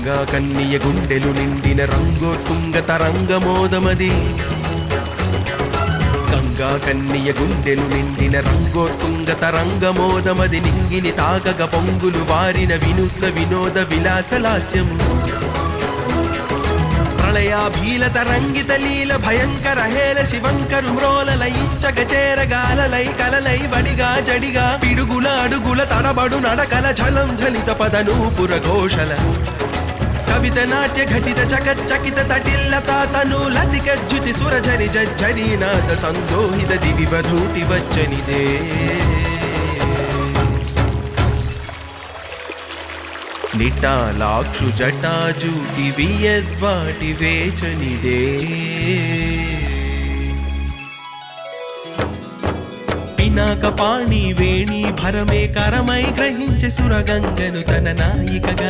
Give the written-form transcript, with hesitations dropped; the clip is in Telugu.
గంగా కన్నియ గుండెలు నిండిన రంగోత్తుంగ తరంగమోదమది గంగా కన్నియ గుండెలు నిండిన రంగోత్తుంగ తరంగమోదమది నింగిని తాగగ పొంగులు వారిన వినూత్న వినోద విలాసలాస్యము ప్రళయాభీల తరంగిత లీల భయంకర హేల శివంకరు మ్రోలలయించగ చేరగాలలై కలలై వడిగా జడిగా పిడుగుల అడుగుల తడబడు నడకల ఝలం ఝలిత పదనూపుర ఘోషల కవిత నాట్య ఘటిత చకచకిత తటిల్లత తనులతిక జ్యుతి సురఝరి జజ్జరీనాథ సందోహిత దివి వధూటి వచ్చనిదే నిటాలాక్షు జటాజూటి వియద్వాటి వేచనిదే పినాక పాణి వేణి భరమే కరమై గ్రహించే సురగంగను తన నాయికగా